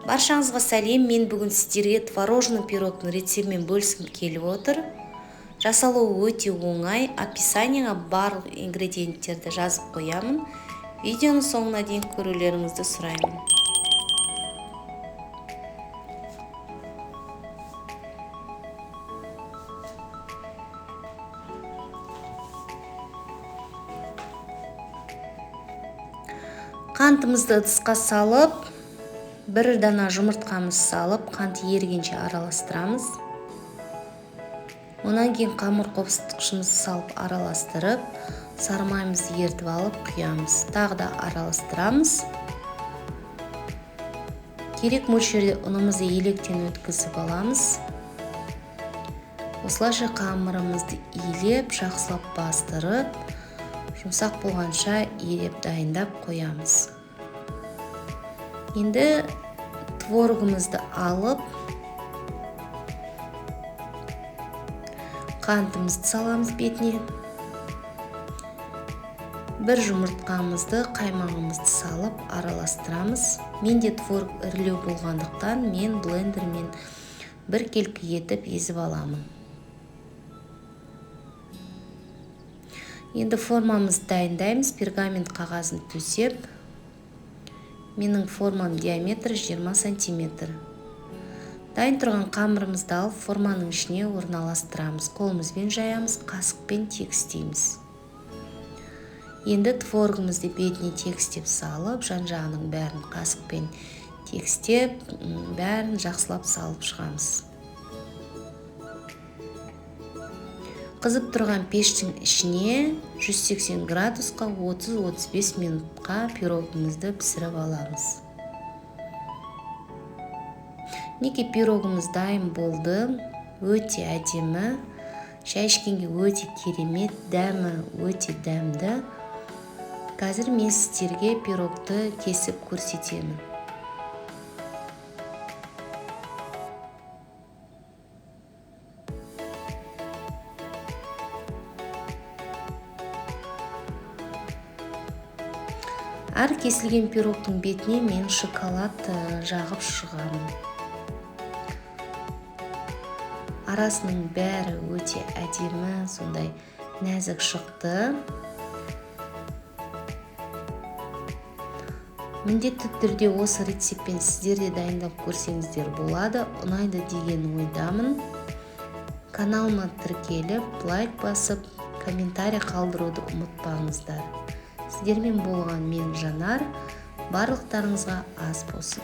Баршаңызға сәлем, мен бүгін сіздерге творожный пирогтың рецептімен бөліскім келіп отыр. Жасалуы өте оңай, описанияға барлық ингредиенттерді жазып қоямын. Видеоны соңына дейін көрулеріңізді сұраймын. Қантымызды ыдысқа салып, бір дана жұмыртқамыз салып, қант ерігенше араластырамыз. Онан кейін қамыр қопсытқышымызды салып араластырып, сары майымызды ертіп алып құямыз. Тағы да араластырамыз. Керек мөлшерде ұнымызды електен өткізіп аламыз. Осылайша қамырымызды илеп, жақсылап бастырып, жұмсақ болғанша елеп дайындап қоямыз. Енді творогымызды алып, қантымызды саламыз бетіне. Бір жұмыртқамызды, қаймағымызды салып араластырамыз. Менде творог ірілеу болғандықтан мен блендермен бір келкі етіп езіп аламын. Енді формамызды дайындаймыз. Пергамент қағазын төсеп, менің формам диаметрі 20 см. Дайын тұрған қамырымызды алып, форманың ішіне орналастырамыз. Қолымызбен жаямыз, қасықпен тегістейміз. Енді творогымызды бетіне тегістеп салып, жан-жағының бәрін қасықпен тегістеп, бәрін жақсылап салып шығамыз. Қызып тұрған пештің ішіне 180 градусқа 30-35 минутқа пирогымызды пісіріп аламыз. Неге пирогымыз дайын болды, өте әдемі, шай ішкенге өте керемет, дәмі өте дәмді. Қазір мен сіздерге пирогты кесіп көрсетемін. Әр кесілген пирогтың бетіне мен шоколад жағып шығамын. Арасының бәрі өте әдемі, сондай нәзік шықты. Міндетті түрде осы рецептпен сіздер де дайындап көрсеңіздер болады. Ұнайды деген ойдамын. Каналыма тіркеліп, лайк басып, комментарий қалдыруды ұмытпаңыздар. Сіздермен болған мен Жанар. Барлықтарыңызға ас болсын.